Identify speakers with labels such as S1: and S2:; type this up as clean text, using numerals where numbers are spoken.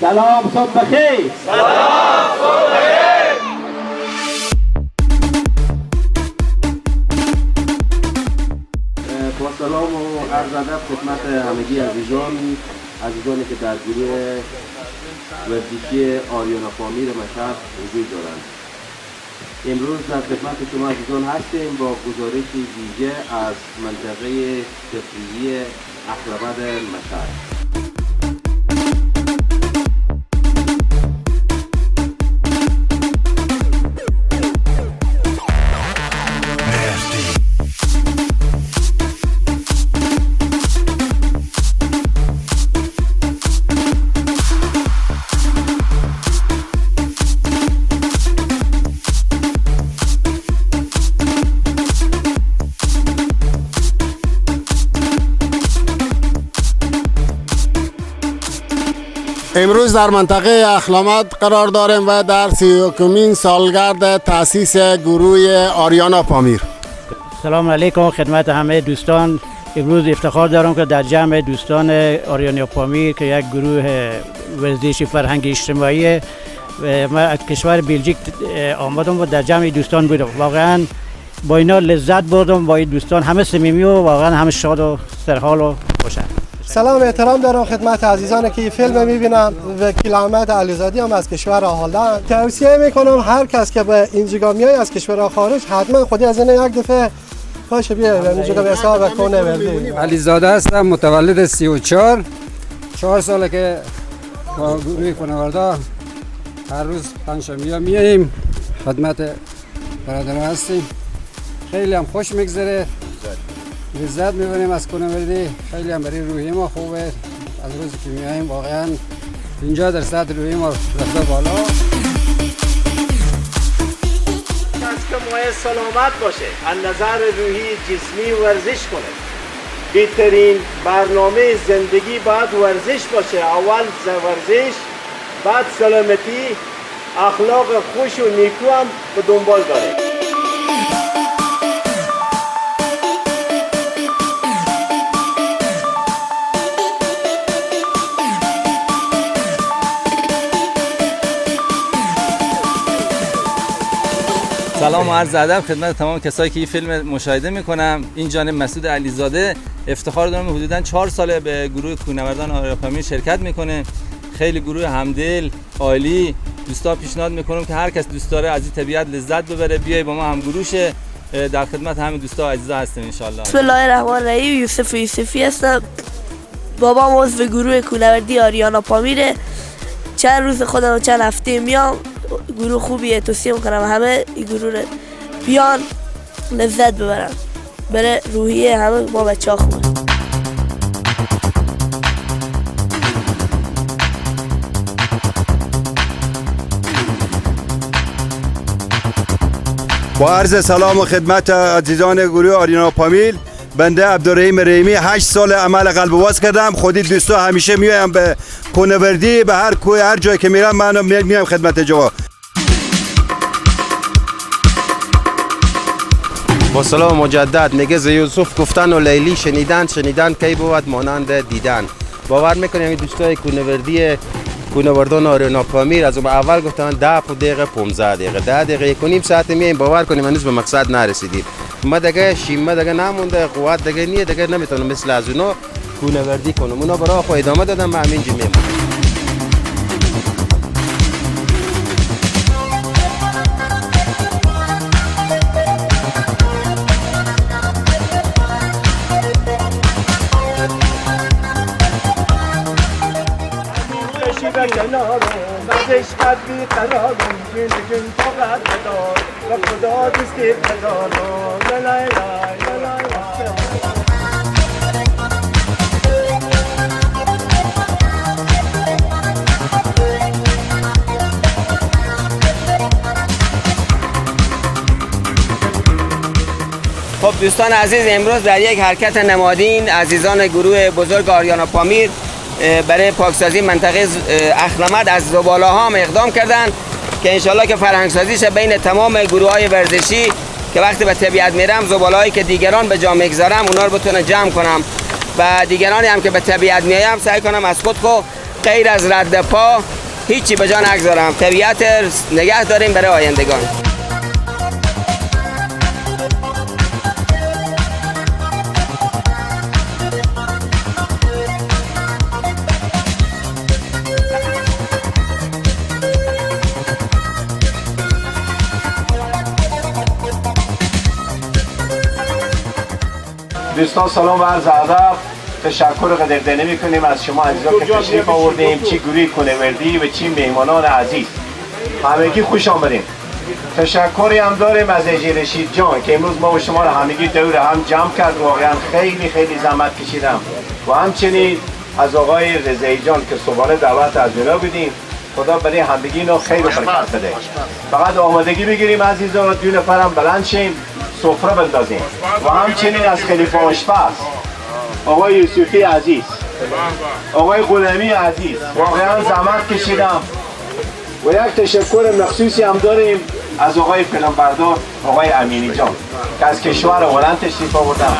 S1: سلام صبح بخیر.
S2: سلام صبح بخیر.
S1: با سلام و عرض ادب خدمت همگی عزیزانی که در گروه ورزشی آریانا پامیر مشهد وجود دارند. امروز در خدمت شما عزیزان هستیم با گزارش ویژه از منطقه تفریحی اهل‌آباد مشهد.
S3: امروز در منطقه اهل‌آباد قرار داریم و در 31مین سالگرد تأسیس گروه آریانا پامیر.
S4: سلام علیکم خدمت همه دوستان. امروز افتخار دارم که در جمع دوستان آریانا پامیر که یک گروه ورزشی فرهنگی اجتماعی ما از کشور بلژیک آمدم و در جمع دوستان بودم. واقعا با اینا لذت بردم، با این دوستان همه صمیمی و واقعا همه شاد و سرحال و خوشم.
S5: سلام احترام دارم خدمت عزیزانی که این فیلم میبینن. وکیل احمد علیزادی هم از کشور هلند. توصیه میکنم هر کس که به اینجا میای از کشور خارج حتما خودی از این یک دفعه باشه بیا اینجا به حساب کنه وردی.
S6: علیزاده هستم، متولد 34 ساله که با گروه خانواده هر روز پنجشنبه میاییم خدمت برادران هستیم. خیلی هم خوش میگذره، لذت میبریم از کنوردی. خیلی هم برای روحی ما خوبه. از روزی که میاییم واقعا 50% روحی ما رفته بالا.
S1: که مایه سلامت باشه، از نظر روحی جسمی ورزش کنه. بهترین برنامه زندگی باید ورزش باشه. اول ورزش، بعد سلامتی، اخلاق خوش و نیکو هم به دنبال داره.
S7: سلام و عرض ادب خدمت تمام کسایی که این فیلم مشاهده میکنم. این جانب مسعود علیزاده، افتخار دارم حدوداً 4 ساله به گروه کوهنوردان آریانا پامیر شرکت میکنه. خیلی گروه همدل، عالی. دوستا پیشنهاد میکنم که هر کس دوست داره از این طبیعت لذت ببره بیای با ما هم گروه شه. در خدمت همه دوستا و عزیزا هستیم ان شاء الله.
S8: بسم الله الرحمن الرحیم. یوسف یوسفی هستم. بابام عضو گروه کوهنوردی آریانا پامیره. چند روز خودم چند هفته میام. گروه خوبیه، توصیه میکنم همه این گروه رو بیان لذت ببرن. برای روحیه همه ما بچه‌ها خوبه.
S9: با عرض سلام و خدمت عزیزان گروه آریانا پامیر، بنده عبدالرحیم رحیمی 8 سال عمل قلب واس کردم. خودی دوستا همیشه میایم به کوهنوردی، به هر کوه هر جایی که میرم من میام خدمت جوا.
S10: با سلام مجدد. نگز یوسف گفتن و لیلی شنیدن کی بود مانند دیدن. باور میکنیم این دوستای کوهنوردان آریانا پامیر از اول گفتن 10 دقیقه 15 دقیقه 10 دقیقه 1.5 ساعت میایم. باور کنیم هنوز به مقصد نرسیدیم. ما دیگه شیمه دیگه نمونده، قوت دیگه نیه، دیگه نمیتونم مثل از اونا کوهنوردی کنم. اونا برای خود ادامه دادن، من همینجا میمونم.
S11: خب دوستان عزیز، امروز در یک حرکت نمادین عزیزان گروه بزرگ آریانا پامیر برای پاکسازی منطقه اهل‌آباد از زباله‌ها هم اقدام کردند که انشالله که فرهنگسازیش بین تمام گروه‌های ورزشی که وقتی به طبیعت میرم زباله‌هایی که دیگران به جا میگذارم اونا رو بتونم جمع کنم و دیگرانی هم که به طبیعت میایم سعی کنم از خود کو غیر از رد پا هیچی به جا نگذارم. طبیعت نگه داریم برای آیندگان.
S12: دوستان سلام و عرض ادب. تشکر قدردانی میکنیم از شما عزیزان که تشریف آوردیم، چی گروه کنوردی و چی مهمانان عزیز. همگی خوش آمدین. تشکری هم داریم از اجی رشید جان که امروز ما و شما را همگی دور هم جمع کرد. واقعا خیلی خیلی زحمت کشیدم و همچنین از آقای رضایی جان که صبحانه دعوت از اونا بودیم. خدا برای همگی اینا خیر و برکت بده. فقط آمادگی بگیریم عزیزان، دو نفرم بلند شیم، سفره بندازیم. و همچنین از خلیفه آشپز آقای یوسفی عزیز، آقای غلامی عزیز، واقعا زحمت کشیدم. و یک تشکر مخصوصی هم داریم از آقای فیلمبردار آقای امینی جان که از کشور هلند تشریف آوردن.